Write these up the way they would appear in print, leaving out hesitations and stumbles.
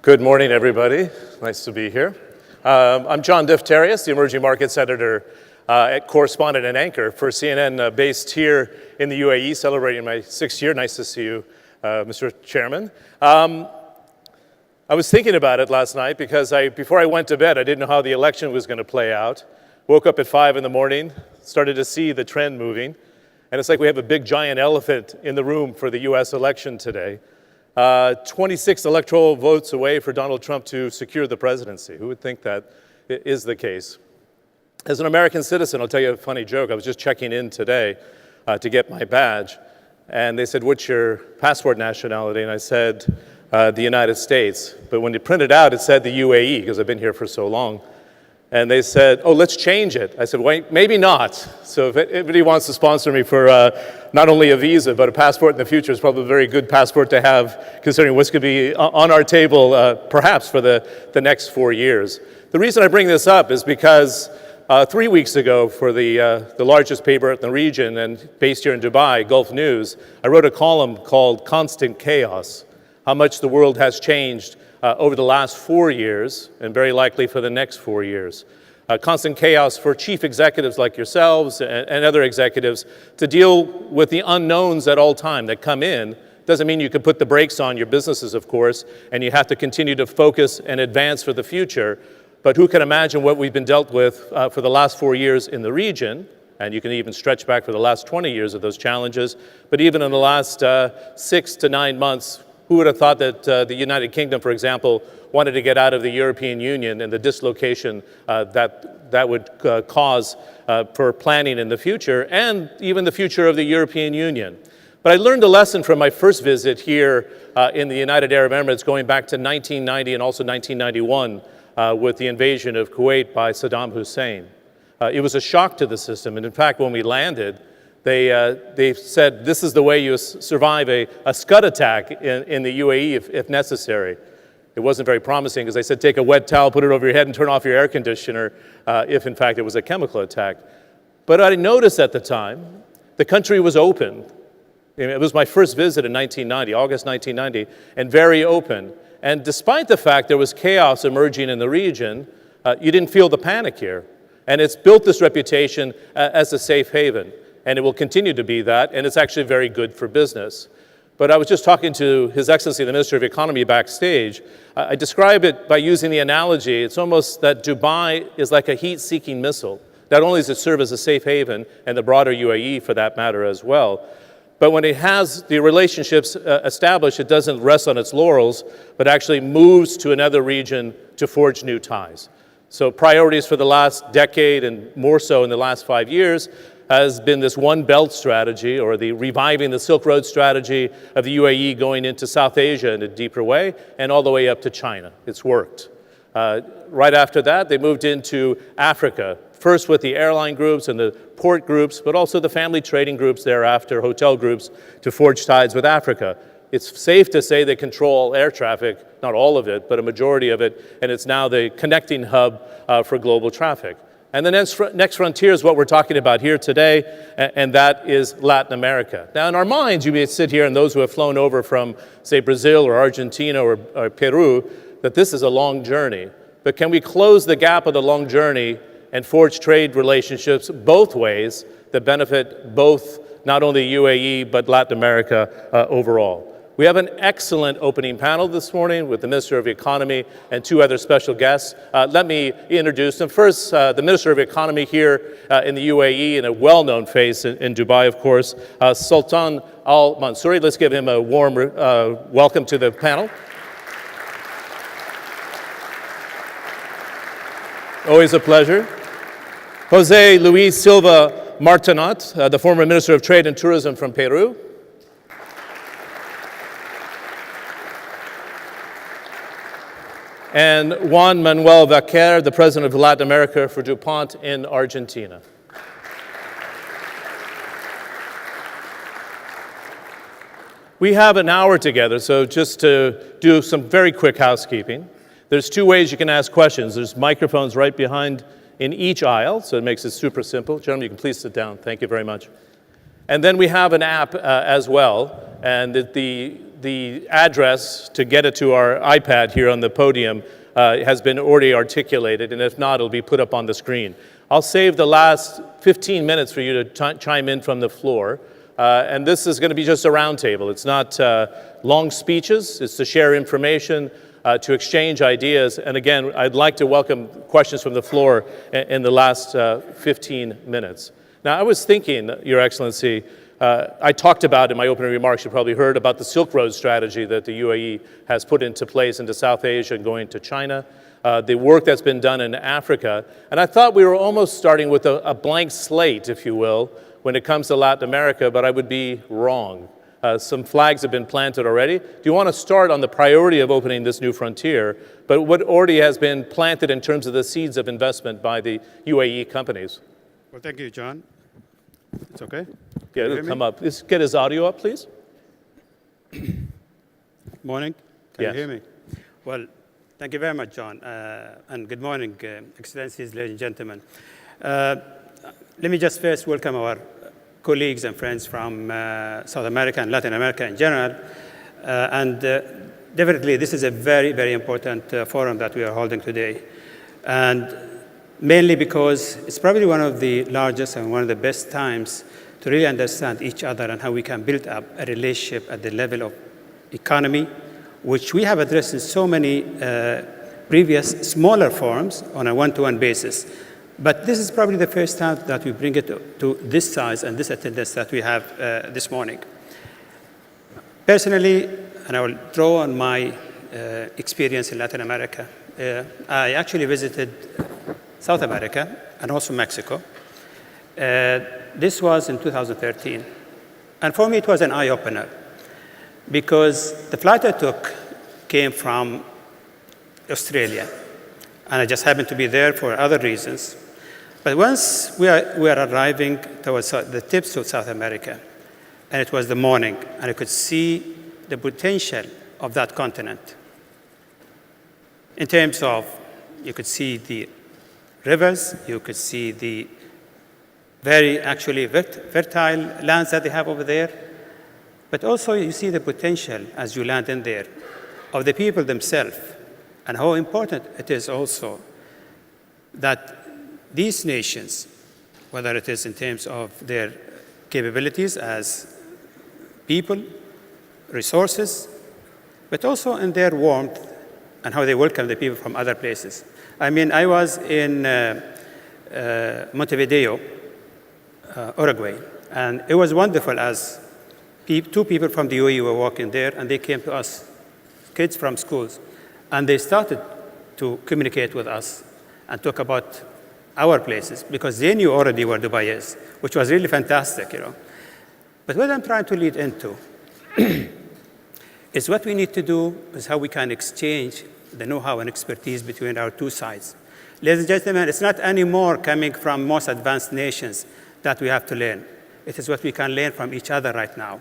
Good morning, everybody. Nice to be here. I'm John Defterios, the Emerging Markets Editor, correspondent and anchor for CNN, based here in the UAE, celebrating my 6th year. Nice to see you, Mr. Chairman. I was thinking about it last night because before I went to bed, I didn't know how the election was going to play out. Woke up at 5 in the morning, started to see the trend moving, and it's like we have a big giant elephant in the room for the US election today. 26 electoral votes away for Donald Trump to secure the presidency. Who would think that is the case? As an American citizen, I'll tell you a funny joke. I was just checking in today to get my badge, and they said, "What's your passport nationality?" And I said, the United States. But when you print it out, it said the UAE, because I've been here for so long. And they said, "Oh, let's change it." I said, "Wait, maybe not." So if anybody wants to sponsor me for not only a visa, but a passport in the future, it's probably a very good passport to have, considering what's going to be on our table, perhaps for the next 4 years. The reason I bring this up is because 3 weeks ago, for the largest paper in the region and based here in Dubai, Gulf News, I wrote a column called "Constant Chaos," how much the world has changed over the last 4 years, and very likely for the next 4 years. Constant chaos for chief executives like yourselves and other executives to deal with the unknowns at all time that come in. Doesn't mean you can put the brakes on your businesses, of course, and you have to continue to focus and advance for the future. But who can imagine what we've been dealt with for the last 4 years in the region? And you can even stretch back for the last 20 years of those challenges. But even in the last 6 to 9 months, who would have thought that the United Kingdom, for example, wanted to get out of the European Union and the dislocation that would cause for planning in the future, and even the future of the European Union. But I learned a lesson from my first visit here in the United Arab Emirates going back to 1990 and also 1991 with the invasion of Kuwait by Saddam Hussein. It was a shock to the system, and in fact, when we landed, they said, "This is the way you survive a Scud attack in the UAE if necessary." It wasn't very promising because they said, take a wet towel, put it over your head, and turn off your air conditioner if, in fact, it was a chemical attack. But I noticed at the time, the country was open. It was my first visit in 1990, August 1990, and very open. And despite the fact there was chaos emerging in the region, you didn't feel the panic here. And it's built this reputation as a safe haven. And it will continue to be that, and it's actually very good for business. But I was just talking to His Excellency, the Minister of Economy, backstage. I describe it by using the analogy, it's almost that Dubai is like a heat-seeking missile. Not only does it serve as a safe haven, and the broader UAE for that matter as well, but when it has the relationships established, it doesn't rest on its laurels, but actually moves to another region to forge new ties. So priorities for the last decade, and more so in the last 5 years, has been this One Belt strategy, or the reviving the Silk Road strategy of the UAE going into South Asia in a deeper way, and all the way up to China. It's worked. Right after that, they moved into Africa, first with the airline groups and the port groups, but also the family trading groups thereafter, hotel groups, to forge ties with Africa. It's safe to say they control air traffic, not all of it, but a majority of it, and it's now the connecting hub for global traffic. And the next frontier is what we're talking about here today, and that is Latin America. Now, in our minds, you may sit here, and those who have flown over from, say, Brazil or Argentina or Peru, that this is a long journey. But can we close the gap of the long journey and forge trade relationships both ways that benefit both not only UAE, but Latin America overall? We have an excellent opening panel this morning with the Minister of Economy and 2 other special guests. Let me introduce them. First, the Minister of Economy here in the UAE, and a well-known face in Dubai, of course, Sultan Mansoori. Let's give him a warm welcome to the panel. Always a pleasure. Jose Luis Silva Martinot, the former Minister of Trade and Tourism from Peru. And Juan Manuel Vaquer, the President of Latin America for Dupont in Argentina. We have an hour together, so just to do some very quick housekeeping. There's 2 ways you can ask questions. There's microphones right behind in each aisle, so it makes it super simple. Gentlemen, you can please sit down. Thank you very much. And then we have an app as well, and the the address to get it to our iPad here on the podium has been already articulated, and if not, it'll be put up on the screen. I'll save the last 15 minutes for you to chime in from the floor. And this is going to be just a roundtable. It's not long speeches. It's to share information, to exchange ideas. And again, I'd like to welcome questions from the floor in the last 15 minutes. Now, I was thinking, Your Excellency, I talked about in my opening remarks, you probably heard about the Silk Road strategy that the UAE has put into place into South Asia and going to China, the work that's been done in Africa. And I thought we were almost starting with a blank slate, if you will, when it comes to Latin America, but I would be wrong. Some flags have been planted already. Do you want to start on the priority of opening this new frontier, but what already has been planted in terms of the seeds of investment by the UAE companies? Well, thank you, John. It's okay? Yeah, it'll come up. Let's get his audio up, please. Morning. Can Yes. you hear me? Well, thank you very much, John. And good morning, Excellencies, ladies and gentlemen. Let me just first welcome our colleagues and friends from South America and Latin America in general. Definitely, this is a very, very important forum that we are holding today. And mainly because it's probably one of the largest and one of the best times to really understand each other and how we can build up a relationship at the level of economy, which we have addressed in so many previous smaller forums on a one-to-one basis. But this is probably the first time that we bring it to this size and this attendance that we have this morning. Personally, and I will draw on my experience in Latin America, I actually visited South America and also Mexico. This was in 2013. And for me, it was an eye-opener because the flight I took came from Australia. And I just happened to be there for other reasons. But once we are arriving towards the tips of South America, and it was the morning, and I could see the potential of that continent. In terms of, you could see the rivers, you could see the very actually fertile lands that they have over there, but also you see the potential as you land in there of the people themselves, and how important it is also that these nations, whether it is in terms of their capabilities as people, resources, but also in their warmth and how they welcome the people from other places. I mean, I was in Montevideo, Uruguay, and it was wonderful as two people from the UAE were walking there, and they came to us, kids from schools, and they started to communicate with us and talk about our places, because they knew already where Dubai is, which was really fantastic, you know. But what I'm trying to lead into is what we need to do is how we can exchange the know-how and expertise between our two sides. Ladies and gentlemen, it's not anymore coming from most advanced nations that we have to learn. It is what we can learn from each other right now.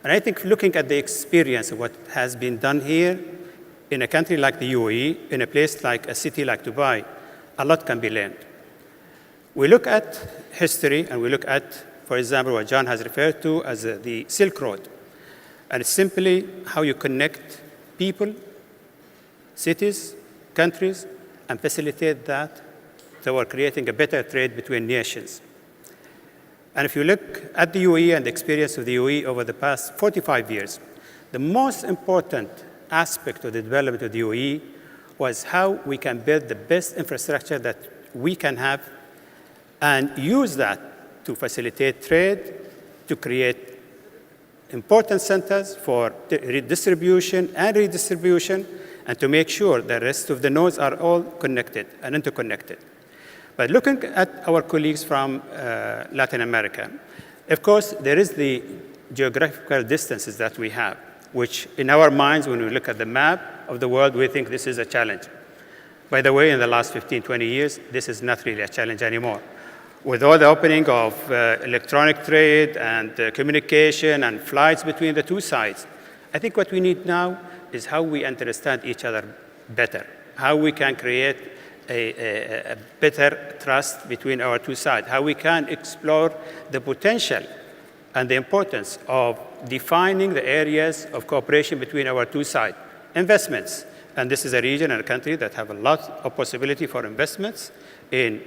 And I think looking at the experience of what has been done here in a country like the UAE, in a place like a city like Dubai, a lot can be learned. We look at history and we look at, for example, what John has referred to as the Silk Road. And it's simply how you connect people, cities, countries, and facilitate that toward creating a better trade between nations. And if you look at the UAE and the experience of the UAE over the past 45 years, the most important aspect of the development of the UAE was how we can build the best infrastructure that we can have and use that to facilitate trade, to create important centers for redistribution and redistribution, and to make sure the rest of the nodes are all connected and interconnected. But looking at our colleagues from Latin America, of course, there is the geographical distances that we have, which in our minds, when we look at the map of the world, we think this is a challenge. By the way, in the last 15, 20 years, this is not really a challenge anymore. With all the opening of electronic trade and communication and flights between the two sides, I think what we need now is how we understand each other better, how we can create a better trust between our two sides, how we can explore the potential and the importance of defining the areas of cooperation between our two sides. Investments, and this is a region and a country that have a lot of possibility for investments in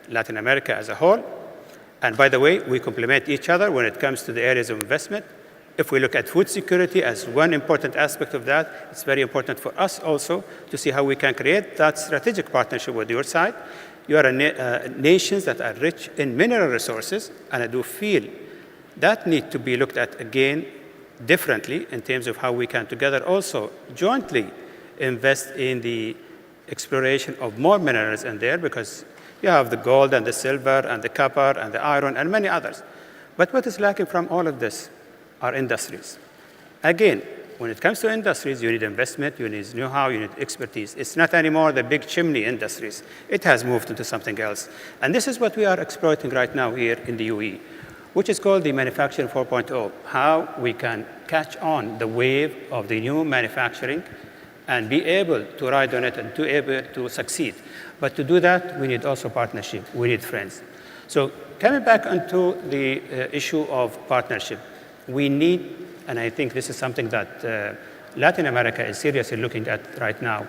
Latin America as a whole. And by the way, we complement each other when it comes to the areas of investment. If we look at food security as one important aspect of that, it's very important for us also to see how we can create that strategic partnership with your side. You are nations that are rich in mineral resources, and I do feel that need to be looked at again differently in terms of how we can together also jointly invest in the exploration of more minerals in there, because you have the gold and the silver and the copper and the iron and many others. But what is lacking from all of this are industries. Again, when it comes to industries, you need investment, you need know-how, you need expertise. It's not anymore the big chimney industries. It has moved into something else. And this is what we are exploiting right now here in the UAE, which is called the Manufacturing 4.0, how we can catch on the wave of the new manufacturing and be able to ride on it and to be able to succeed. But to do that, we need also partnership. We need friends. So coming back onto the issue of partnership, we need, and I think this is something that Latin America is seriously looking at right now,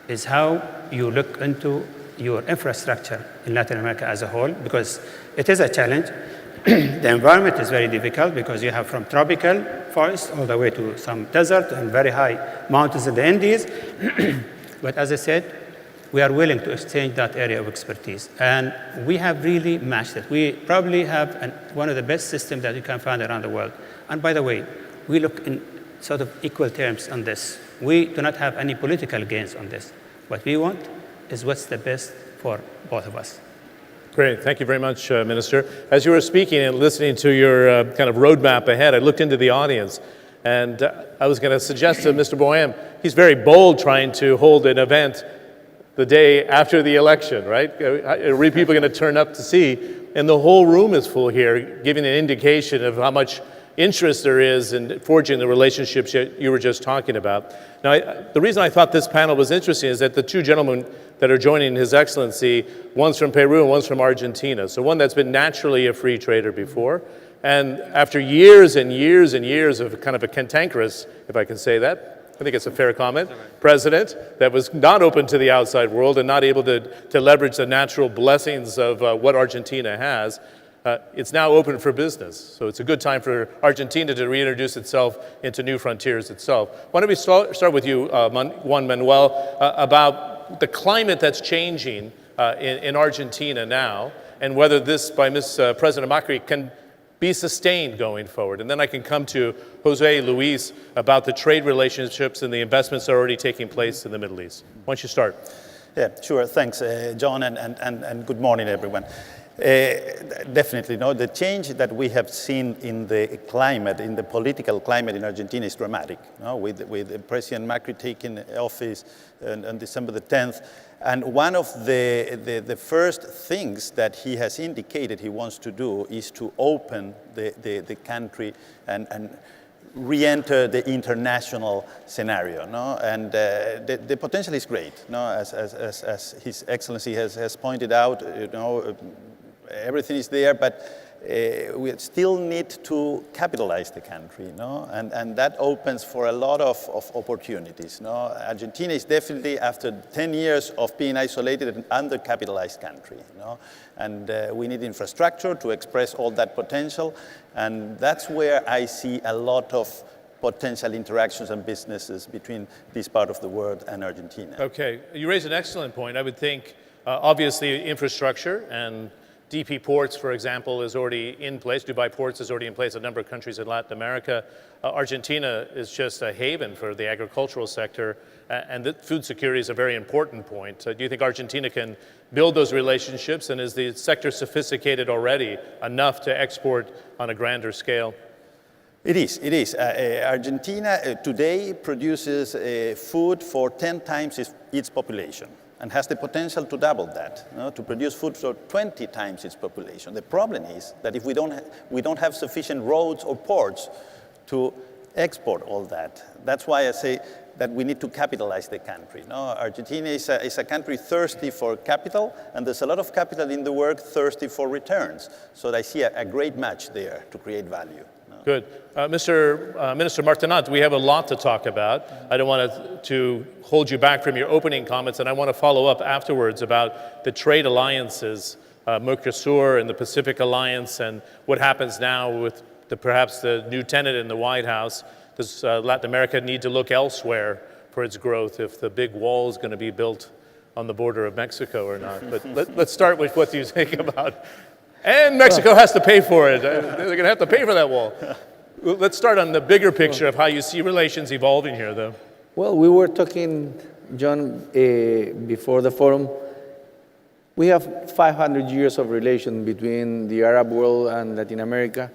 is how you look into your infrastructure in Latin America as a whole, because it is a challenge. The environment is very difficult because you have from tropical forest all the way to some desert and very high mountains in the Andes. But as I said, we are willing to exchange that area of expertise. And we have really matched it. We probably have one of the best systems that you can find around the world. And by the way, we look in sort of equal terms on this. We do not have any political gains on this. What we want is what's the best for both of us. Great. Thank you very much, Minister. As you were speaking and listening to your kind of roadmap ahead, I looked into the audience, and I was going to suggest to Mr. Boham, he's very bold trying to hold an event the day after the election, right? Are people going to turn up to see? And the whole room is full here, giving an indication of how much interest there is in forging the relationships you were just talking about. Now, the reason I thought this panel was interesting is that the two gentlemen that are joining His Excellency, one's from Peru and one's from Argentina. So one that's been naturally a free trader before, and after years and years and years of kind of a cantankerous, if I can say that, I think it's a fair comment, president that was not open to the outside world and not able to leverage the natural blessings of what Argentina has, it's now open for business. So it's a good time for Argentina to reintroduce itself into new frontiers itself. Why don't we start with you, Juan Manuel, about the climate that's changing in Argentina now, and whether this, by President Macri, can be sustained going forward. And then I can come to Jose Luis about the trade relationships and the investments that are already taking place in the Middle East. Why don't you start? Yeah, sure. Thanks, John, and good morning, everyone. Definitely, no. The change that we have seen in the climate, in the political climate in Argentina, is dramatic. No? With President Macri taking office on December the 10th, and one of the first things that he has indicated he wants to do is to open the country and re-enter the international scenario, no? And the potential is great, no? As His Excellency has pointed out, you know, everything is there, but we still need to capitalize the country, no? And that opens for a lot of opportunities, no? Argentina is definitely, after 10 years of being isolated, an undercapitalized country, no? And we need infrastructure to express all that potential, and that's where I see a lot of potential interactions and businesses between this part of the world and Argentina. Okay, you raise an excellent point. I would think, obviously, infrastructure and DP Ports, for example, is already in place. Dubai Ports is already in place in a number of countries in Latin America. Argentina is just a haven for the agricultural sector, and that food security is a very important point. Do you think Argentina can build those relationships, and is the sector sophisticated already enough to export on a grander scale? It is. Argentina today produces food for 10 times its population, and has the potential to double that, you know, to produce food for 20 times its population. The problem is that if we don't have sufficient roads or ports to export all that. That's why I say that we need to capitalize the country. No? Argentina is a country thirsty for capital, and there's a lot of capital in the work thirsty for returns. So I see a great match there to create value. No? Good. Minister Martinot, we have a lot to talk about. I don't want to hold you back from your opening comments, and I want to follow up afterwards about the trade alliances, Mercosur and the Pacific Alliance, and what happens now with perhaps the new tenant in the White House. Does Latin America need to look elsewhere for its growth if the big wall is going to be built on the border of Mexico or not? But let's start with what you think about. And Mexico has to pay for it. They're going to have to pay for that wall. Let's start on the bigger picture of how you see relations evolving here, though. Well, we were talking, John, before the forum. We have 500 years of relation between the Arab world and Latin America.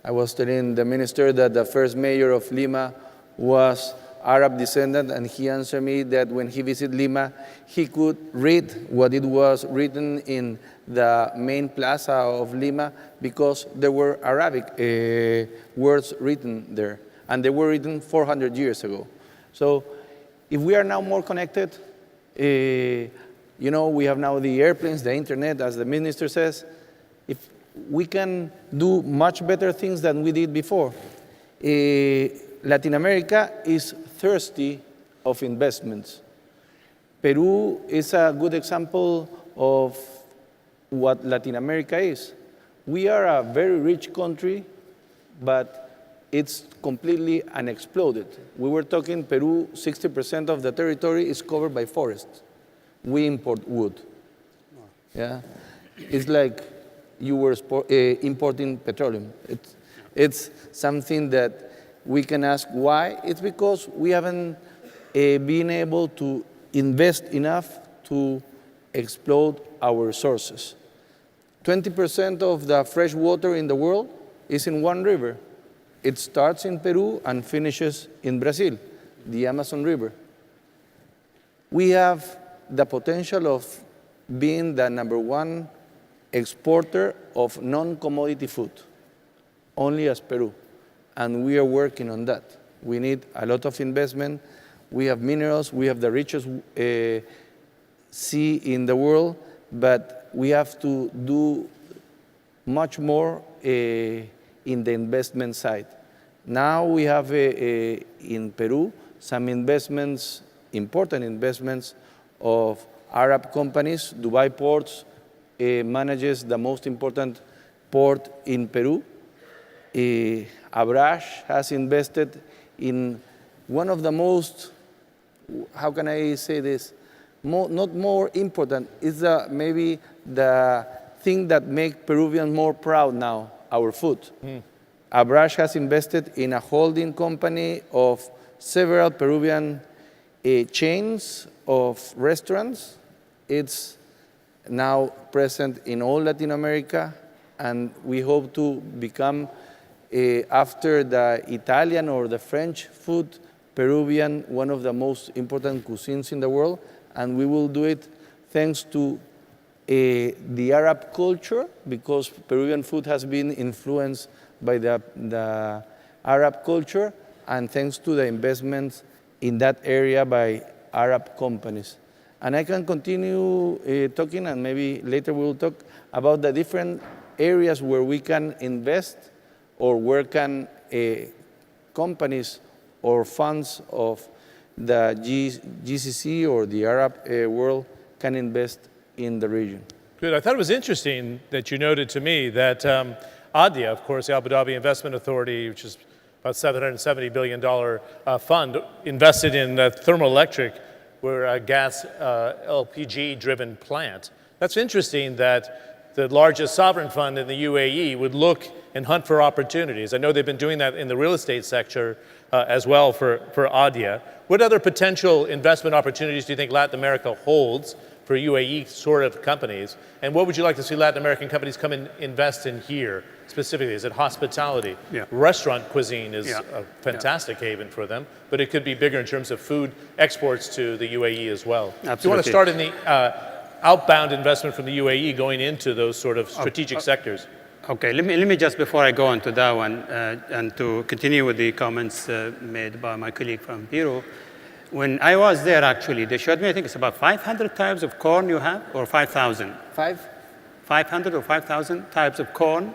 I was telling the minister that the first mayor of Lima was Arab descendant, and he answered me that when he visited Lima, he could read what it was written in the main plaza of Lima because there were Arabic words written there, and they were written 400 years ago. So if we are now more connected, you know, we have now the airplanes, the internet, as the minister says. If we can do much better things than we did before. Latin America is thirsty of investments. Peru is a good example of what Latin America is. We are a very rich country, but it's completely unexploded. We were talking Peru, 60% of the territory is covered by forests. We import wood. Yeah, it's like you were importing petroleum. It's something that we can ask why. It's because we haven't been able to invest enough to explode our resources. 20% of the fresh water in the world is in one river. It starts in Peru and finishes in Brazil, the Amazon River. We have the potential of being the #1 exporter of non-commodity food, only as Peru, and we are working on that. We need a lot of investment. We have minerals, we have the richest sea in the world, but we have to do much more in the investment side. Now we have in Peru some investments, important investments of Arab companies. Dubai Ports manages the most important port in Peru. Abrash has invested in one of the most, how can I say this, not more important, is maybe the thing that makes Peruvians more proud now, our food. Abrash has invested in a holding company of several Peruvian chains of restaurants. It's now present in all Latin America, and we hope to become, after the Italian or the French food, Peruvian, one of the most important cuisines in the world, and we will do it thanks to the Arab culture, because Peruvian food has been influenced by the Arab culture, and thanks to the investments in that area by Arab companies. And I can continue talking, and maybe later we'll talk about the different areas where we can invest, or where can companies or funds of the GCC or the Arab world can invest in the region. Good. I thought it was interesting that you noted to me that ADIA, of course, the Abu Dhabi Investment Authority, which is about $770 billion fund, invested in thermoelectric, we're a gas LPG-driven plant. That's interesting that the largest sovereign fund in the UAE would look and hunt for opportunities. I know they've been doing that in the real estate sector as well for ADIA. What other potential investment opportunities do you think Latin America holds for UAE sort of companies? And what would you like to see Latin American companies come and invest in here specifically? Is it hospitality? Yeah. Restaurant cuisine is a fantastic haven for them, but it could be bigger in terms of food exports to the UAE as well. Absolutely. Do you want to start in the outbound investment from the UAE going into those sort of strategic sectors? Okay, let me just, before I go into that one, and to continue with the comments made by my colleague from Peru, When I was there, actually, they showed me, I think it's about 500 types of corn you have, or 5,000. 500 or 5,000 types of corn.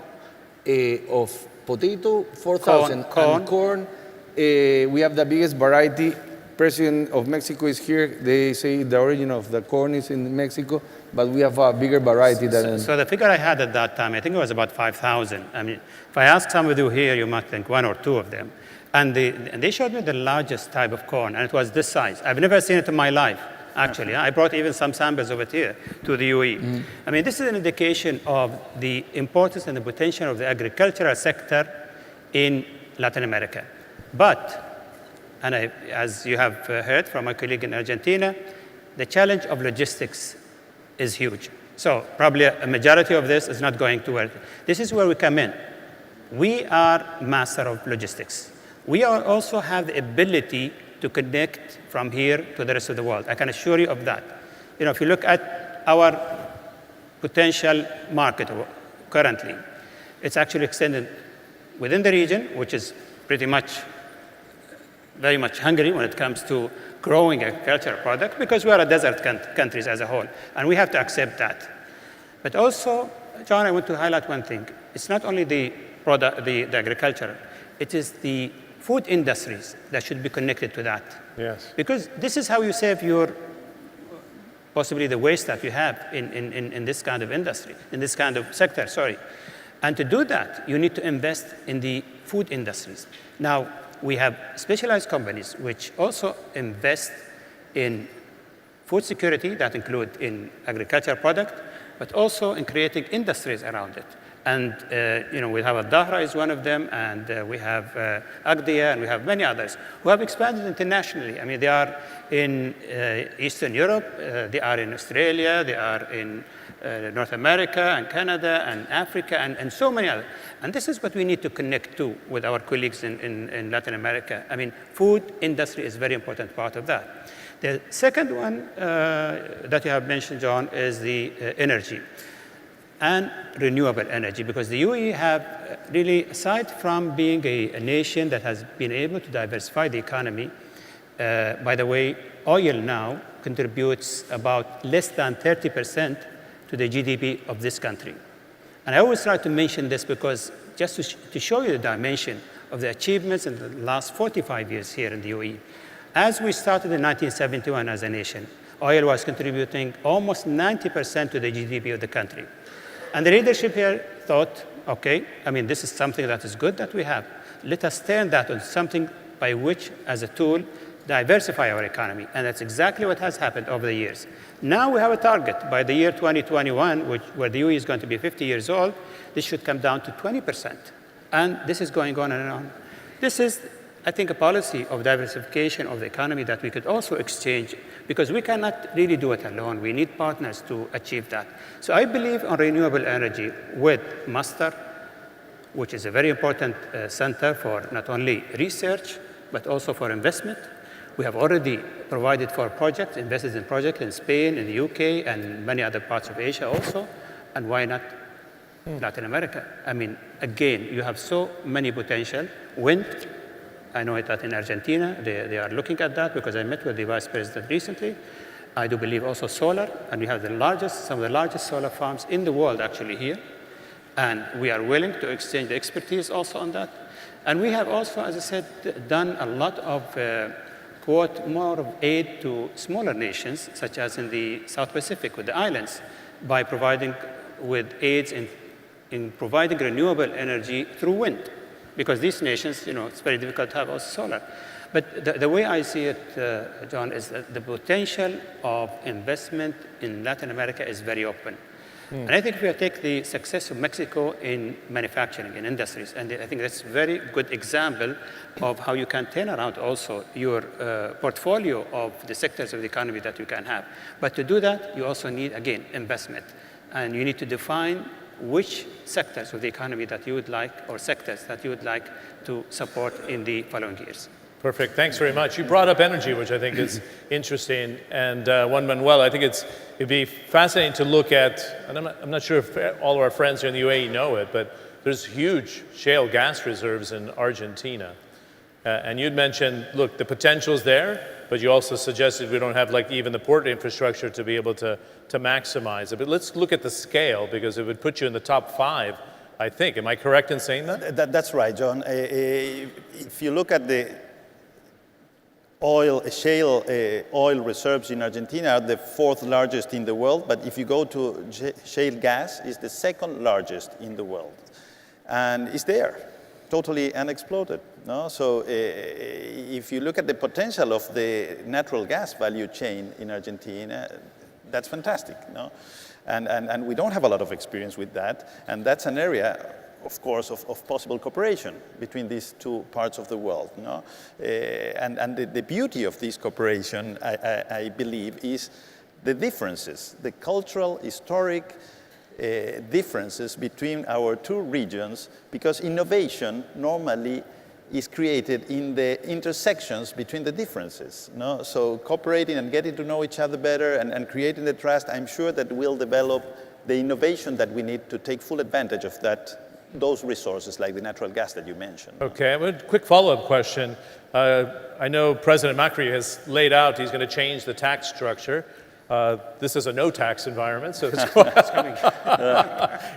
Of potato, 4,000. Corn. And corn, we have the biggest variety. President of Mexico is here. They say the origin of the corn is in Mexico, but we have a bigger variety than... So the figure I had at that time, I think it was about 5,000. I mean, if I ask some of you here, you might think one or two of them. And they showed me the largest type of corn, and it was this size. I've never seen it in my life, actually. I brought even some samples of it here to the UAE. I mean, this is an indication of the importance and the potential of the agricultural sector in Latin America. But, and as you have heard from my colleague in Argentina, the challenge of logistics is huge. So probably a majority of this is not going to work. This is where we come in. We are master of logistics. We also have the ability to connect from here to the rest of the world. I can assure you of that. You know, if you look at our potential market currently, it's actually extended within the region, which is pretty much, very much hungry when it comes to growing agricultural product, because we are a desert countries as a whole, and we have to accept that. But also, John, I want to highlight one thing. It's not only the product, the agriculture, it is the food industries that should be connected to that. Yes. Because this is how you save your, possibly the waste that you have in this kind of industry, in this kind of sector, sorry. And to do that, you need to invest in the food industries. Now, we have specialized companies which also invest in food security, that include in agricultural product, but also in creating industries around it. And you know, we have Al-Dahra is one of them, and we have Agdia, and we have many others who have expanded internationally. I mean, they are in Eastern Europe, they are in Australia, they are in North America and Canada and Africa and so many others. And this is what we need to connect to with our colleagues in Latin America. I mean, food industry is a very important part of that. The second one that you have mentioned, John, is the energy and renewable energy, because the UAE have really, aside from being a nation that has been able to diversify the economy, by the way, oil now contributes about less than 30% to the GDP of this country. And I always try to mention this because just to show you the dimension of the achievements in the last 45 years here in the UAE. As we started in 1971 as a nation, oil was contributing almost 90% to the GDP of the country. And the leadership here thought, okay, I mean, this is something that is good that we have. Let us turn that into something by which, as a tool, diversify our economy. And that's exactly what has happened over the years. Now we have a target. By the year 2021, where the UAE is going to be 50 years old, this should come down to 20%. And this is going on and on. This is, I think, a policy of diversification of the economy that we could also exchange, because we cannot really do it alone. We need partners to achieve that. So I believe on renewable energy with Masdar, which is a very important center for not only research, but also for investment. We have already provided for projects, invested in projects in Spain, in the UK, and many other parts of Asia also. And why not Latin America? I mean, again, you have so many potential. Wind, I know that in Argentina, they are looking at that because I met with the vice president recently. I do believe also solar, and we have some of the largest solar farms in the world actually here. And we are willing to exchange the expertise also on that. And we have also, as I said, done a lot of, quote, more of aid to smaller nations, such as in the South Pacific with the islands, by providing with aids in providing renewable energy through wind. Because these nations, you know, it's very difficult to have also solar. But the way I see it, John, is that the potential of investment in Latin America is very open. And I think if we take the success of Mexico in manufacturing and industries, and I think that's a very good example of how you can turn around also your portfolio of the sectors of the economy that you can have. But to do that, you also need, again, investment. And you need to define which sectors of the economy that you would like, or sectors that you would like to support in the following years. Perfect. Thanks very much. You brought up energy, which I think is interesting. And Juan Manuel, I think it'd be fascinating to look at, and I'm not sure if all of our friends here in the UAE know it, but there's huge shale gas reserves in Argentina. And you'd mentioned, look, the potential's there, but you also suggested we don't have like even the port infrastructure to be able to maximize it. But let's look at the scale, because it would put you in the top 5, I think. Am I correct in saying that? That's right, John. If you look at the shale oil reserves in Argentina, are the 4th largest in the world, but if you go to shale gas, it's the 2nd largest in the world. And it's there, totally unexploited. No? So if you look at the potential of the natural gas value chain in Argentina, that's fantastic. No? And we don't have a lot of experience with that, and that's an area, of course, of possible cooperation between these two parts of the world. No? And the beauty of this cooperation, I believe, is the differences, the cultural, historic differences between our two regions, because innovation normally is created in the intersections between the differences. No? So cooperating and getting to know each other better and creating the trust, I'm sure that will develop the innovation that we need to take full advantage of those resources like the natural gas that you mentioned. Okay, a quick follow-up question. I know President Macri has laid out he's going to change the tax structure. This is a no-tax environment, so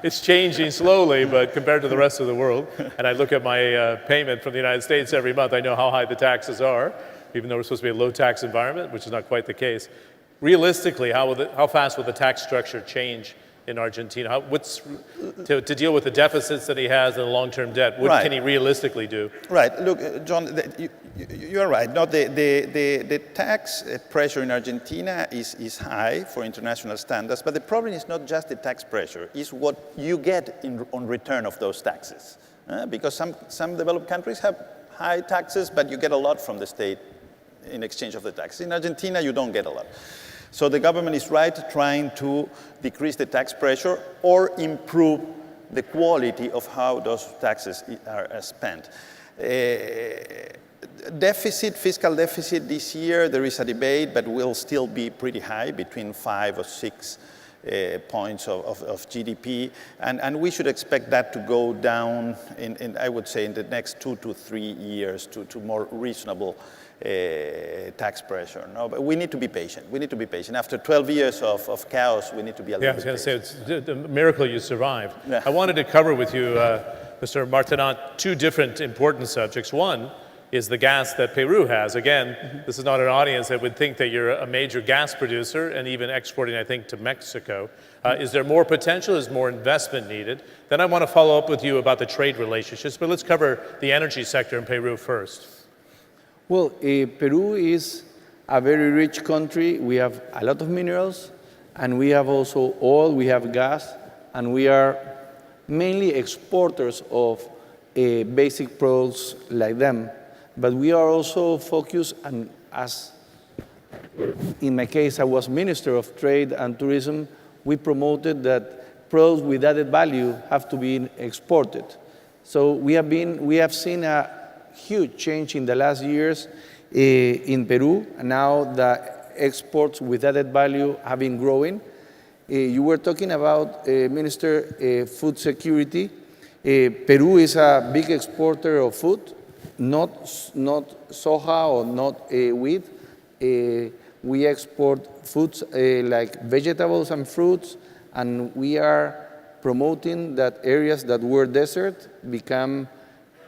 it's changing slowly, but compared to the rest of the world, and I look at my payment from the United States every month, I know how high the taxes are, even though we're supposed to be a low-tax environment, which is not quite the case. Realistically, how fast will the tax structure change in Argentina? To deal with the deficits that he has and the long-term debt, what can he realistically do? Right. Look, John, you're right. No, the tax pressure in Argentina is high for international standards, but the problem is not just the tax pressure, it's what you get on return of those taxes. Because some developed countries have high taxes, but you get a lot from the state in exchange of the tax. In Argentina, you don't get a lot. So the government is right trying to decrease the tax pressure or improve the quality of how those taxes are spent. Fiscal deficit this year, there is a debate, but will still be pretty high, between 5 or 6 points of GDP. And we should expect that to go down, I would say, in the next 2 to 3 years to more reasonable tax pressure. No, but we need to be patient. We need to be patient. After 12 years of chaos, we need to be a little bit patient. I was going to say, it's a miracle you survived. Yeah. I wanted to cover with you, Mr. Martinot, 2 different important subjects. One is the gas that Peru has. Again, this is not an audience that would think that you're a major gas producer and even exporting, I think, to Mexico. Is there more potential? Is more investment needed? Then I want to follow up with you about the trade relationships, but let's cover the energy sector in Peru first. Well, Peru is a very rich country. We have a lot of minerals, and we have also oil, we have gas, and we are mainly exporters of basic products like them. But we are also focused, and as in my case, I was Minister of Trade and Tourism, we promoted that products with added value have to be exported. So we have seen a huge change in the last years in Peru, and now the exports with added value have been growing. You were talking about, Minister, food security. Peru is a big exporter of food, not soja or not wheat. We export foods like vegetables and fruits, and we are promoting that areas that were desert become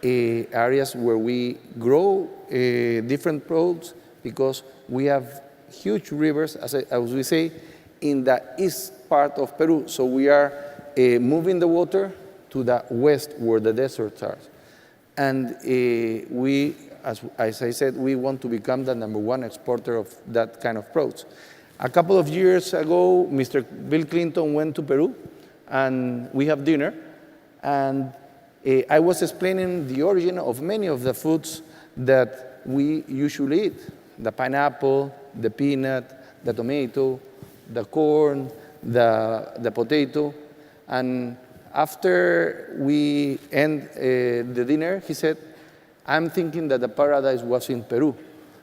areas where we grow different products, because we have huge rivers, as we say, in the east part of Peru. So we are moving the water to the west where the deserts are. And we, as I said, we want to become the #1 exporter of that kind of products. A couple of years ago, Mr. Bill Clinton went to Peru, and we have dinner, and I was explaining the origin of many of the foods that we usually eat: the pineapple, the peanut, the tomato, the corn, the potato. And after we end the dinner, he said, "I'm thinking that the paradise was in Peru."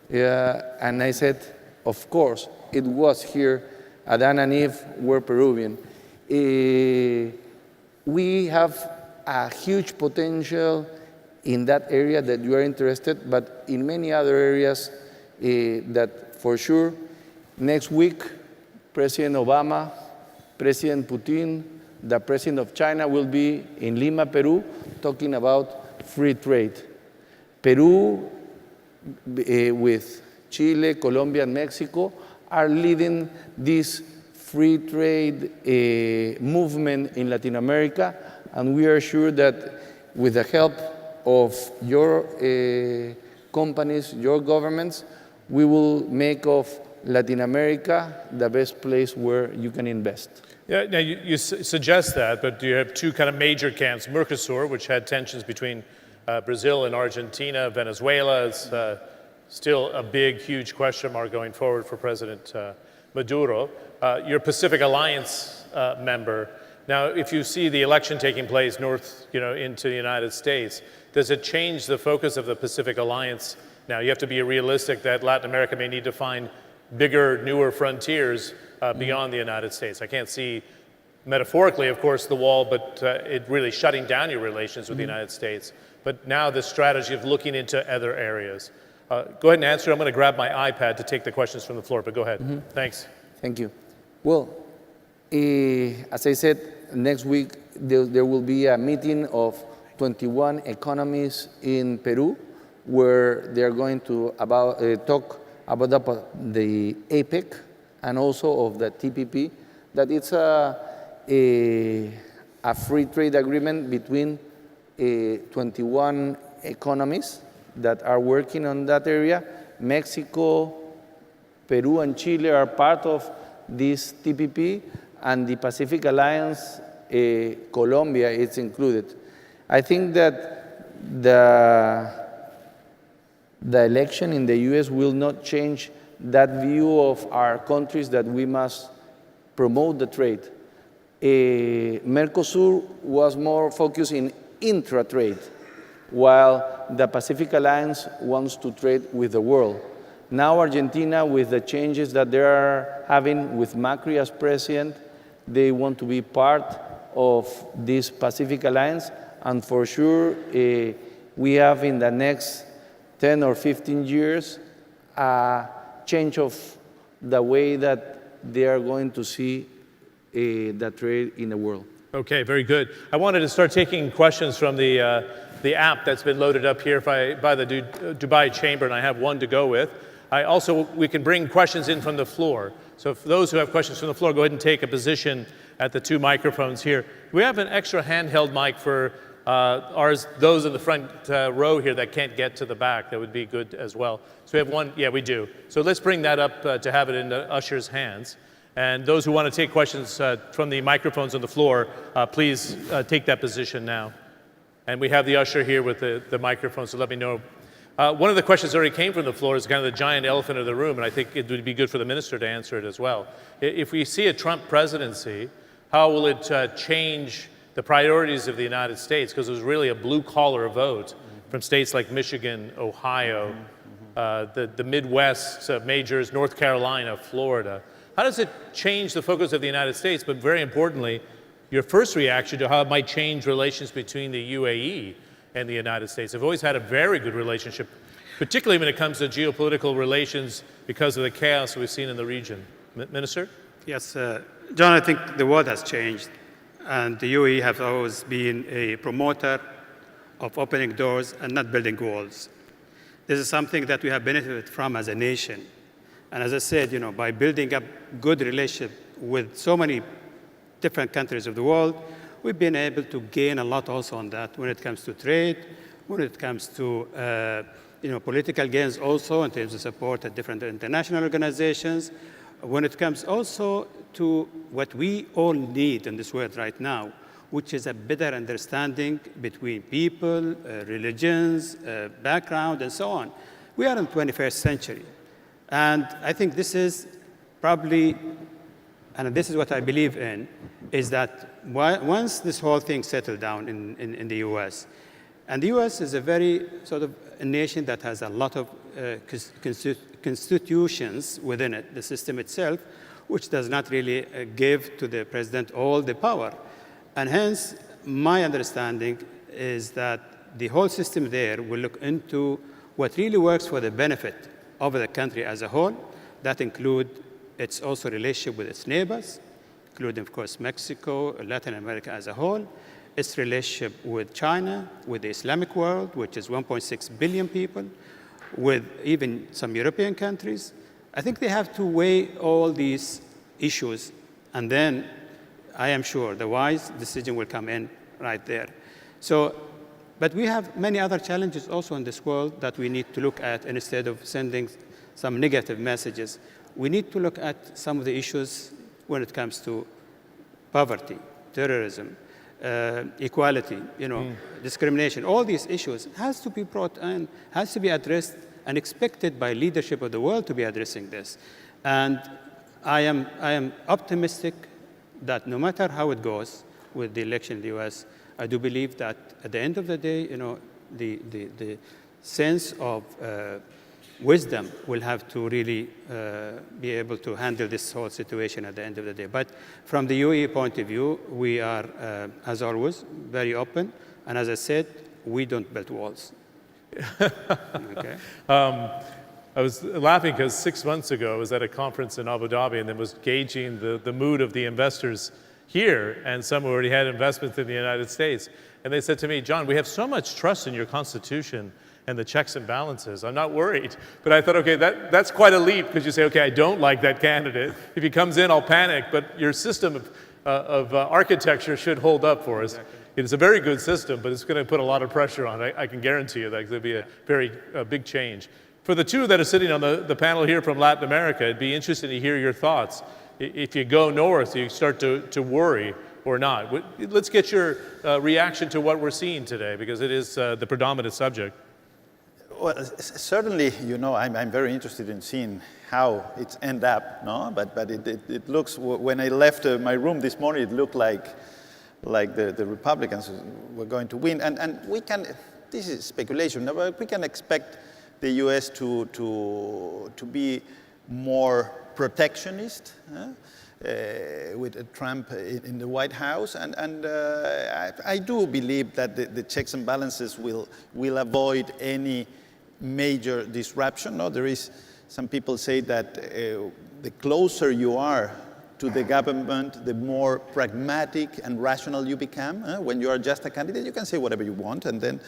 And I said, "Of course, it was here. Adam and Eve were Peruvian." We have a huge potential in that area that you are interested, but in many other areas that for sure next week, President Obama, President Putin, the President of China will be in Lima, Peru, talking about free trade. Peru, with Chile, Colombia, and Mexico, are leading this free trade movement in Latin America, and we are sure that with the help of your companies, your governments, we will make of Latin America the best place where you can invest. Yeah, now you suggest that, but you have two kind of major camps. Mercosur, which had tensions between Brazil and Argentina, Venezuela is still a big, huge question mark going forward for President Maduro. Your Pacific Alliance member. Now, if you see the election taking place north, into the United States, does it change the focus of the Pacific Alliance? Now, you have to be realistic that Latin America may need to find bigger, newer frontiers beyond the United States. I can't see, metaphorically, of course, the wall, but it really shutting down your relations with the United States. But now the strategy of looking into other areas. Go ahead and answer. I'm going to grab my iPad to take the questions from the floor, but go ahead. Thanks. Thank you. Well, as I said, next week there will be a meeting of 21 economies in Peru where they're going to talk about the APEC and also of the TPP, that it's a free trade agreement between 21 economies that are working on that area. Mexico, Peru, and Chile are part of this TPP, and the Pacific Alliance, Colombia, is included. I think that the election in the US will not change that view of our countries that we must promote the trade. Mercosur was more focused in intra-trade, while the Pacific Alliance wants to trade with the world. Now Argentina, with the changes that they are having with Macri as president, they want to be part of this Pacific Alliance, and for sure we have in the next 10 or 15 years a change of the way that they are going to see the trade in the world. Okay, very good. I wanted to start taking questions from the app that's been loaded up here by the Dubai Chamber, and I have one to go with. We can bring questions in from the floor. So if those who have questions from the floor, go ahead and take a position at the two microphones here. We have an extra handheld mic for those in the front row here that can't get to the back. That would be good as well. So we have one, yeah, we do. So let's bring that up to have it in the usher's hands. And those who want to take questions from the microphones on the floor, please take that position now. And we have the usher here with the microphone, so let me know. One of the questions that already came from the floor is kind of the giant elephant in the room, and I think it would be good for the minister to answer it as well. If we see a Trump presidency, how will it change the priorities of the United States? Because it was really a blue-collar vote from states like Michigan, Ohio, the Midwest majors, North Carolina, Florida. How does it change the focus of the United States? But very importantly, your first reaction to how it might change relations between the UAE and the United States. They've always had a very good relationship, particularly when it comes to geopolitical relations because of the chaos we've seen in the region. Minister? Yes, John, I think the world has changed, and the UAE has always been a promoter of opening doors and not building walls. This is something that we have benefited from as a nation. And as I said, by building up good relationship with so many different countries of the world, we've been able to gain a lot also on that when it comes to trade, when it comes to political gains also in terms of support at different international organizations, when it comes also to what we all need in this world right now, which is a better understanding between people, religions, background, and so on. We are in the 21st century. And I think this is probably, and this is what I believe in, is that once this whole thing settled down in the US, and the US is a very sort of a nation that has a lot of constitutions within it, the system itself, which does not really give to the president all the power. And hence, my understanding is that the whole system there will look into what really works for the benefit of the country as a whole. That include its also relationship with its neighbors, including, of course, Mexico, Latin America as a whole, its relationship with China, with the Islamic world, which is 1.6 billion people, with even some European countries. I think they have to weigh all these issues, and then I am sure the wise decision will come in right there. So, but we have many other challenges also in this world that we need to look at. Instead of sending some negative messages, we need to look at some of the issues when it comes to poverty, terrorism, equality, discrimination. All these issues has to be brought in, has to be addressed, and expected by leadership of the world to be addressing this. And I am optimistic that no matter how it goes with the election in the U.S., I do believe that at the end of the day, the sense of wisdom will have to really be able to handle this whole situation at the end of the day. But from the UAE point of view, we are, as always, very open. And as I said, we don't build walls. Okay. I was laughing because 6 months ago I was at a conference in Abu Dhabi and then was gauging the mood of the investors here, and some already had investments in the United States. And they said to me, John, we have so much trust in your Constitution and the checks and balances. I'm not worried. But I thought, okay, that's quite a leap, because you say, okay, I don't like that candidate. If he comes in, I'll panic. But your system of architecture should hold up for us. Exactly. It's a very good system, but it's going to put a lot of pressure on it. I can guarantee you that there'll be a very big change. For the two that are sitting on the panel here from Latin America, it'd be interesting to hear your thoughts. If you go north, you start to worry or not. Let's get your reaction to what we're seeing today, because it is the predominant subject. Well, certainly, I'm very interested in seeing how it's end up, no? But it looks, when I left my room this morning, it looked like the Republicans were going to win. And we can, this is speculation, but we can expect the U.S. to be more protectionist, with Trump in the White House. And I do believe that the checks and balances will avoid any major disruption. No, there is, some people say that the closer you are to the government, the more pragmatic and rational you become. When you are just a candidate, you can say whatever you want, and then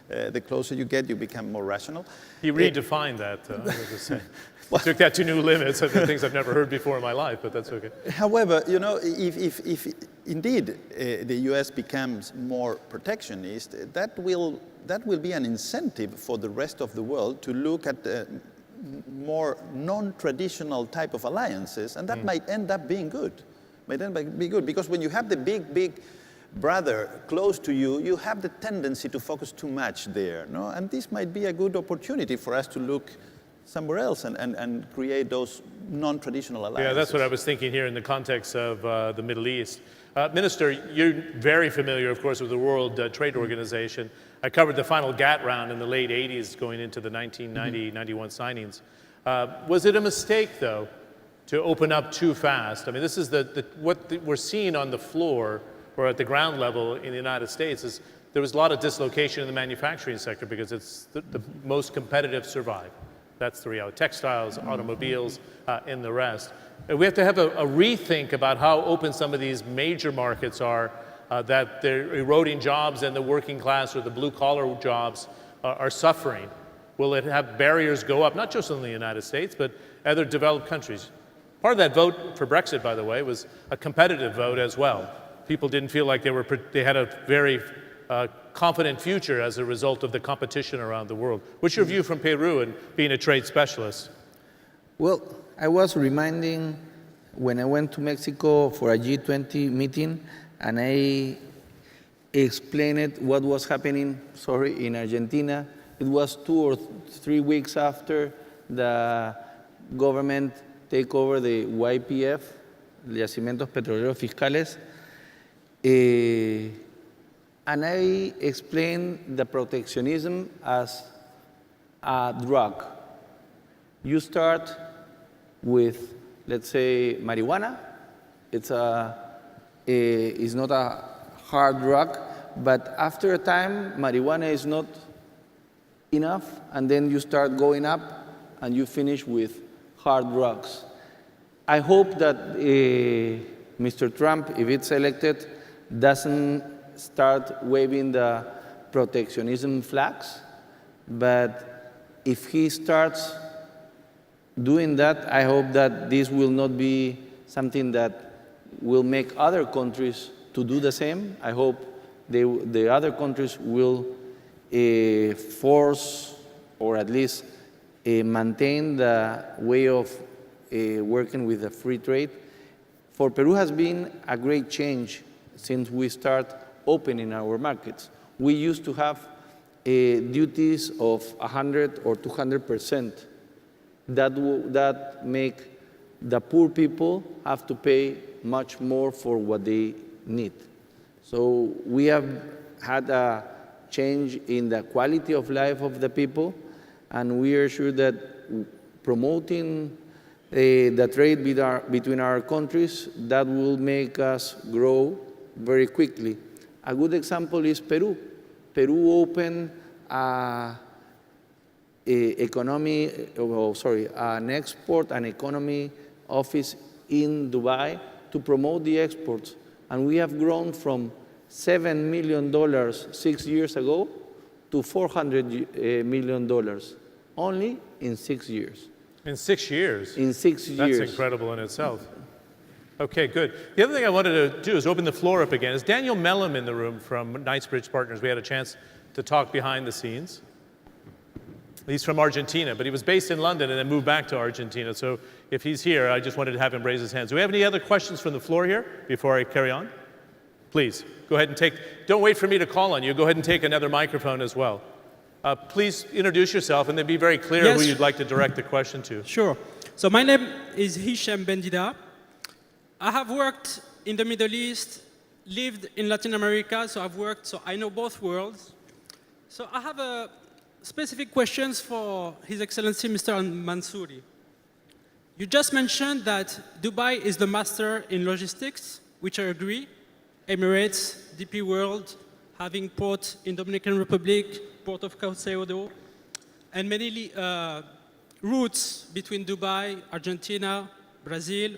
the closer you get, you become more rational. He redefined that, I was just saying. Well, took that to new limits. Things I've never heard before in my life, but that's okay. However, if indeed the U.S. becomes more protectionist, that will be an incentive for the rest of the world to look at more non-traditional type of alliances, and that might end up being good. Because when you have the big brother close to you, you have the tendency to focus too much there, no? And this might be a good opportunity for us to look somewhere else and create those non-traditional alliances. Yeah, that's what I was thinking here in the context of the Middle East. Minister, you're very familiar, of course, with the World Trade Organization. I covered the final GATT round in the late 80s going into the 1990-91 signings. Was it a mistake, though, to open up too fast? I mean, this is what we're seeing on the floor or at the ground level in the United States is there was a lot of dislocation in the manufacturing sector because it's the most competitive survive. That's the reality. Textiles, automobiles, and the rest. And we have to have a rethink about how open some of these major markets are, that they're eroding jobs and the working class or the blue-collar jobs are suffering. Will it have barriers go up, not just in the United States, but other developed countries? Part of that vote for Brexit, by the way, was a competitive vote as well. People didn't feel like they had a very confident future as a result of the competition around the world. What's your view from Peru and being a trade specialist? Well, I was reminding when I went to Mexico for a G20 meeting, and I explained what was happening, in Argentina. It was 2 or 3 weeks after the government take over the YPF, Yacimientos Petroleros Fiscales. And I explained the protectionism as a drug. You start with, let's say, marijuana. It's not a hard drug, But after a time, marijuana is not enough, and then you start going up, and you finish with hard drugs. I hope that Mr. Trump, if it's elected, doesn't start waving the protectionism flags, but if he starts doing that, I hope that this will not be something that will make other countries to do the same. I hope the other countries will force, or at least maintain the way of working with the free trade. For Peru has been a great change since we start opening our markets. We used to have duties of 100 or 200% that make the poor people have to pay much more for what they need. So we have had a change in the quality of life of the people, and we are sure that promoting the trade between our countries, that will make us grow very quickly. A good example is Peru. Peru opened an export and economy office in Dubai to promote the exports. And we have grown from $7 million 6 years ago to $400 million, only in 6 years. In 6 years? In 6 years. That's incredible in itself. Okay, good. The other thing I wanted to do is open the floor up again. Is Daniel Mellum in the room from Knightsbridge Partners? We had a chance to talk behind the scenes. He's from Argentina, but he was based in London and then moved back to Argentina. So if he's here, I just wanted to have him raise his hand. Do we have any other questions from the floor here before I carry on? Please, go ahead and don't wait for me to call on you. Go ahead and take another microphone as well. Please introduce yourself and then be very clear who you'd like to direct the question to. Sure. So my name is Hisham Bendida. I have worked in the Middle East, lived in Latin America, so I know both worlds. So I have specific questions for His Excellency Mr. Mansoori. You just mentioned that Dubai is the master in logistics, which I agree. Emirates, DP World, having port in Dominican Republic, port of Caucedo, and many routes between Dubai, Argentina, Brazil.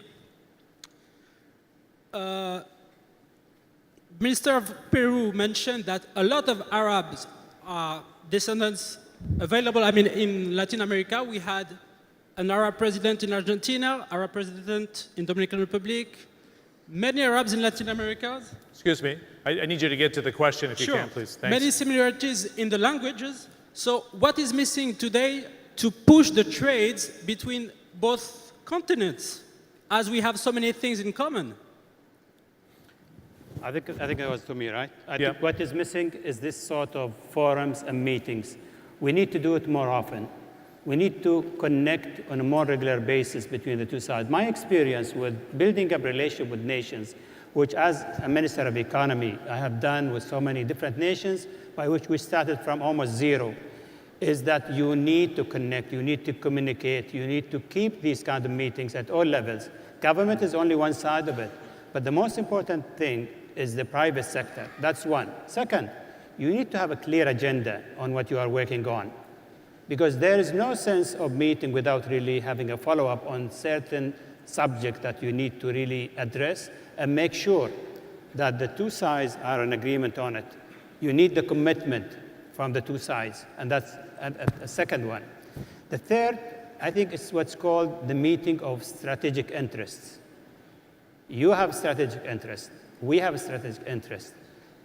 Minister of Peru mentioned that a lot of Arabs are descendants available. I mean, in Latin America, we had an Arab president in Argentina, Arab president in Dominican Republic, many Arabs in Latin America. Excuse me, I need you to get to the question if you can, please. Thanks. Many similarities in the languages. So what is missing today to push the trades between both continents, as we have so many things in common? I think that was to me, right? I think what is missing is this sort of forums and meetings. We need to do it more often. We need to connect on a more regular basis between the two sides. My experience with building up relationship with nations, which as a Minister of Economy I have done with so many different nations, by which we started from almost zero, is that you need to connect, you need to communicate, you need to keep these kind of meetings at all levels. Government is only one side of it, but the most important thing is the private sector. That's one. Second, you need to have a clear agenda on what you are working on, because there is no sense of meeting without really having a follow-up on certain subjects that you need to really address and make sure that the two sides are in agreement on it. You need the commitment from the two sides, and that's a second one. The third, I think, is what's called the meeting of strategic interests. You have strategic interests. We have a strategic interest,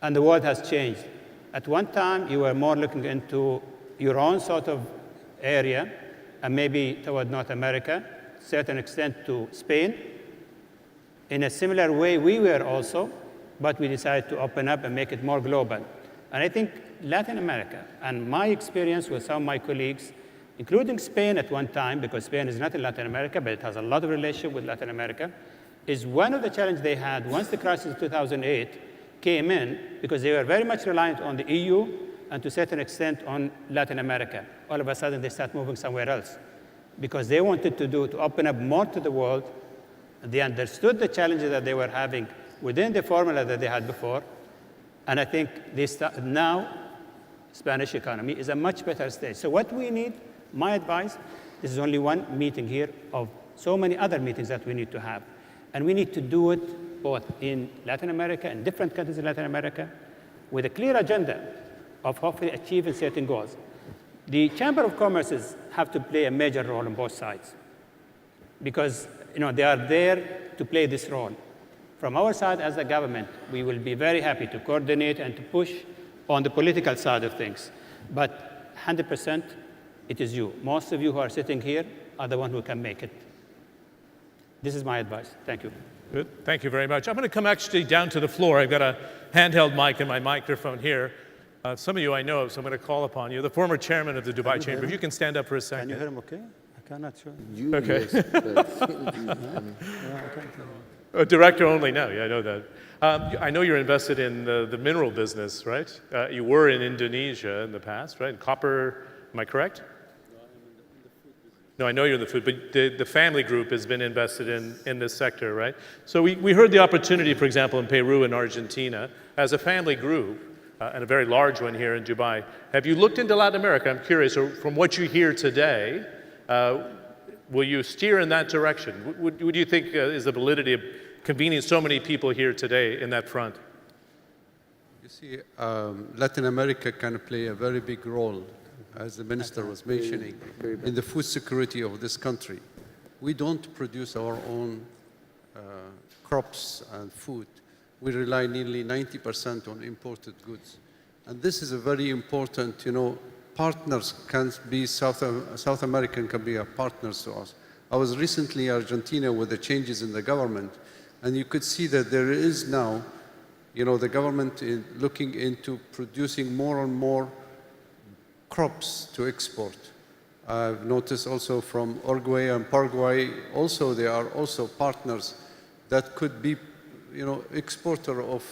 and the world has changed. At one time, you were more looking into your own sort of area, and maybe toward North America, certain extent to Spain. In a similar way, we were also, but we decided to open up and make it more global. And I think Latin America, and my experience with some of my colleagues, including Spain at one time, because Spain is not in Latin America, but it has a lot of relationship with Latin America, is one of the challenges they had once the crisis of 2008 came in, because they were very much reliant on the EU and to a certain extent on Latin America. All of a sudden, they start moving somewhere else because they wanted to open up more to the world. And they understood the challenges that they were having within the formula that they had before. And I think now, Spanish economy is a much better stage. So what we need, my advice, this is only one meeting here of so many other meetings that we need to have. And we need to do it both in Latin America and different countries in Latin America with a clear agenda of hopefully achieving certain goals. The Chamber of Commerces have to play a major role on both sides because they are there to play this role. From our side as a government, we will be very happy to coordinate and to push on the political side of things. But 100%, it is you. Most of you who are sitting here are the ones who can make it. This is my advice. Thank you. Good. Thank you very much. I'm going to come actually down to the floor. I've got a handheld mic and my microphone here. Some of you I know, so I'm going to call upon you. The former chairman of the Dubai Chamber. If you can stand up for a second. Can you hear him okay? I cannot show him. You, Okay. yes, but Director only now. Yeah, I know that. I know you're invested in the mineral business, right? You were in Indonesia in the past, right? Copper, am I correct? No, I know you're in the food, but the family group has been invested in this sector, right? So we heard the opportunity, for example, in Peru and Argentina, as a family group, and a very large one here in Dubai. Have you looked into Latin America? I'm curious, or from what you hear today, will you steer in that direction? What do you think is the validity of convening so many people here today in that front? You see, Latin America can play a very big role, as the minister was mentioning, in the food security of this country. We don't produce our own crops and food. We rely nearly 90% on imported goods. And this is a very important, partners can be, South American can be our partners to us. I was recently in Argentina with the changes in the government, and you could see that there is now, the government is looking into producing more and more crops to export. I've noticed also from Uruguay and Paraguay, also they are also partners that could be, exporter of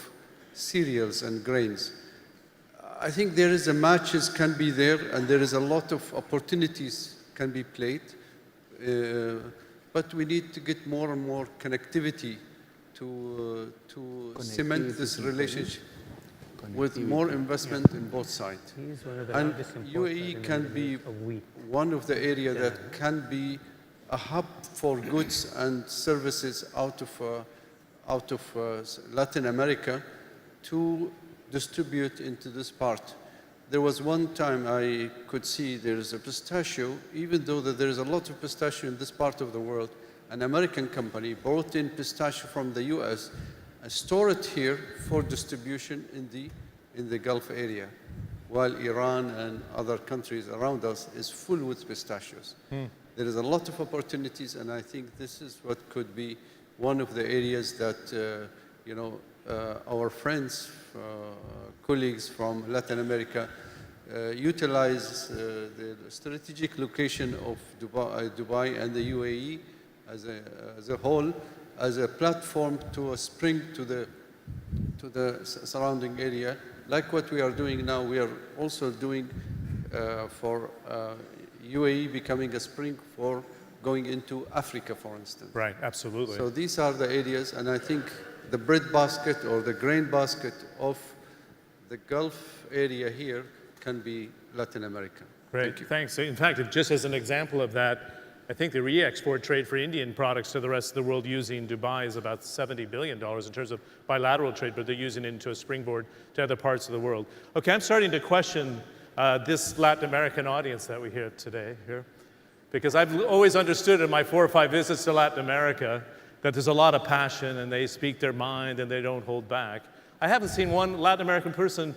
cereals and grains. I think there is a matches can be there, and there is a lot of opportunities can be played, but we need to get more and more connectivity to cement this relationship with more investment in both sides. And UAE can be one of the areas that can be a hub for goods and services out of Latin America to distribute into this part. There was one time I could see there is a pistachio, even though that there is a lot of pistachio in this part of the world, an American company brought in pistachio from the US and stored it here for distribution in the Gulf area, while Iran and other countries around us is full with pistachios. There is a lot of opportunities, and I think this is what could be one of the areas that our friends, colleagues from Latin America utilize the strategic location of Dubai and the UAE as a whole, as a platform to spring to the surrounding area. Like what we are doing now, we are also doing for UAE becoming a spring for going into Africa, for instance. Right, absolutely. So these are the areas, and I think the bread basket or the grain basket of the Gulf area here can be Latin America. Great, thanks. In fact, just as an example of that, I think the re-export trade for Indian products to the rest of the world using Dubai is about $70 billion in terms of bilateral trade, but they're using it into a springboard to other parts of the world. Okay, I'm starting to question this Latin American audience that we hear today here, because I've always understood in my 4 or 5 visits to Latin America that there's a lot of passion and they speak their mind and they don't hold back. I haven't seen one Latin American person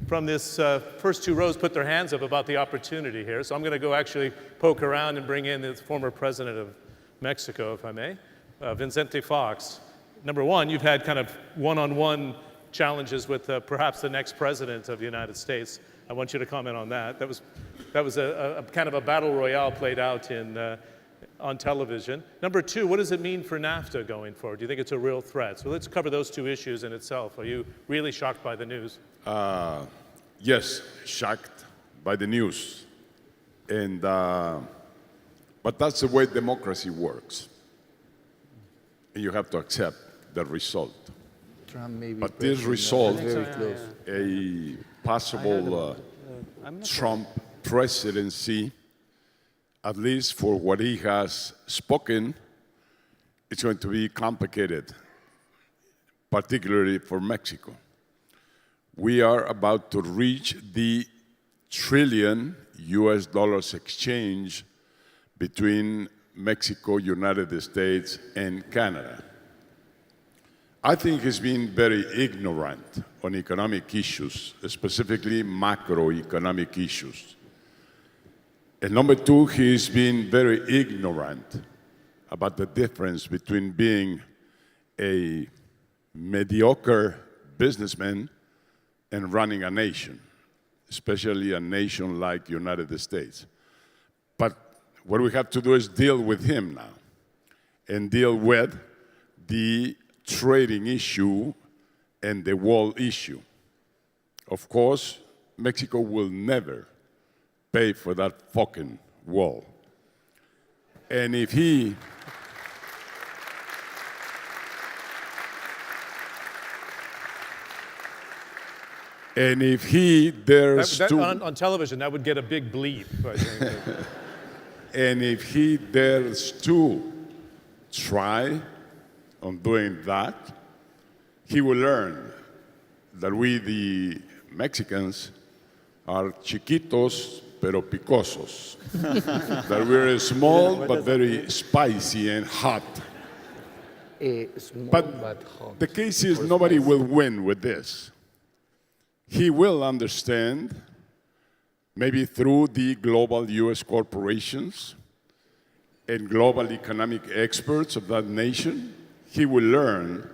from this first 2 rows put their hands up about the opportunity here. So I'm going to go actually poke around and bring in the former president of Mexico, if I may, Vicente Fox. Number one, you've had kind of one-on-one challenges with perhaps the next president of the United States. I want you to comment on that. That was a kind of a battle royale played out on television. Number two, what does it mean for NAFTA going forward? Do you think it's a real threat? So let's cover those 2 issues in itself. Are you really shocked by the news? Yes, shocked by the news. And, but that's the way democracy works. And you have to accept the result. but this result, very close. a possible Trump presidency, at least for what he has spoken, it's going to be complicated, particularly for Mexico. We are about to reach the trillion US dollars exchange between Mexico, United States, and Canada. I think he's been very ignorant on economic issues, specifically macroeconomic issues. And number two, he's been very ignorant about the difference between being a mediocre businessman and running a nation, especially a nation like United States. But what we have to do is deal with him now and deal with the trading issue and the wall issue. Of course, Mexico will never pay for that fucking wall. And if he dares to on television, that would get a big bleep. I think. and if he dares to try on doing that, he will learn that we, the Mexicans, are chiquitos pero picosos. That we're small but very spicy and hot. Small But hot. the case is nobody will win with this. He will understand, maybe through the global US corporations and global economic experts of that nation, he will learn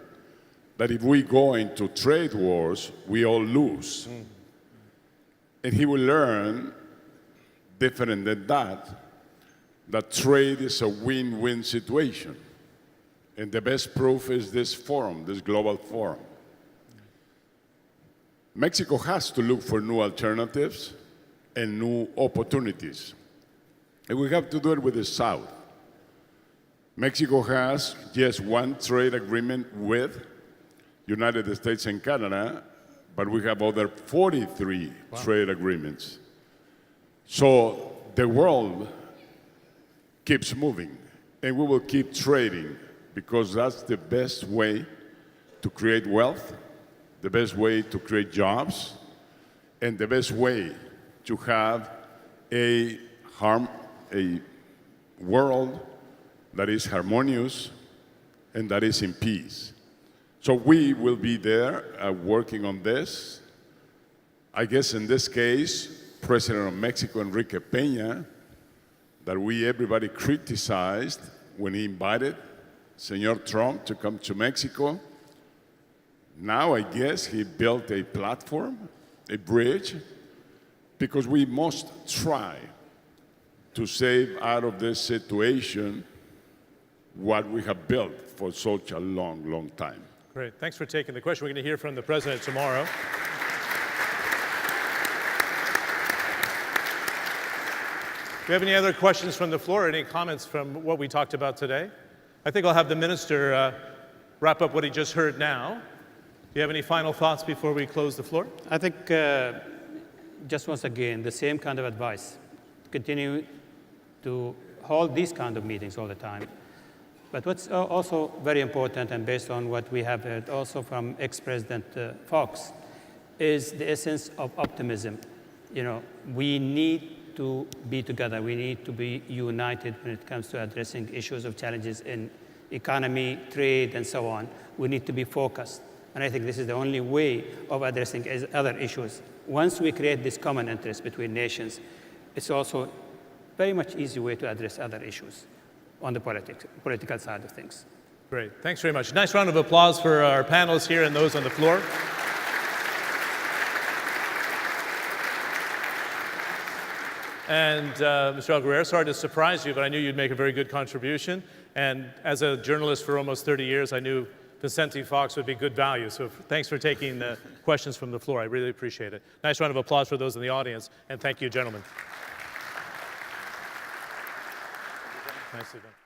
that if we go into trade wars, we all lose. And he will learn, different than that trade is a win-win situation. And the best proof is this forum, this global forum. Mexico has to look for new alternatives and new opportunities. And we have to do it with the South. Mexico has just one trade agreement with United States and Canada, but we have other 43 trade agreements. So the world keeps moving, and we will keep trading because that's the best way to create wealth, the best way to create jobs, and the best way to have a world that is harmonious and that is in peace. So we will be there working on this. I guess in this case, President of Mexico, Enrique Peña, that everybody criticized when he invited Senor Trump to come to Mexico. Now I guess he built a platform, a bridge, because we must try to save out of this situation what we have built for such a long, long time. Great. Thanks for taking the question. We're going to hear from the president tomorrow. Do you have any other questions from the floor? Any comments from what we talked about today? I think I'll have the minister wrap up what he just heard now. Do you have any final thoughts before we close the floor? I think just once again, the same kind of advice. Continue to hold these kind of meetings all the time. But what's also very important, and based on what we have heard also from ex-President Fox, is the essence of optimism. You know, we need to be together. We need to be united when it comes to addressing issues of challenges in economy, trade, and so on. We need to be focused. And I think this is the only way of addressing other issues. Once we create this common interest between nations, it's also very much easy way to address other issues on the political side of things. Great. Thanks very much. Nice round of applause for our panelists here and those on the floor. And Mr. Alguerrero, sorry to surprise you, but I knew you'd make a very good contribution. And as a journalist for almost 30 years, I knew Vicente Fox would be good value. So thanks for taking the questions from the floor. I really appreciate it. Nice round of applause for those in the audience. And thank you, gentlemen. Nicely done.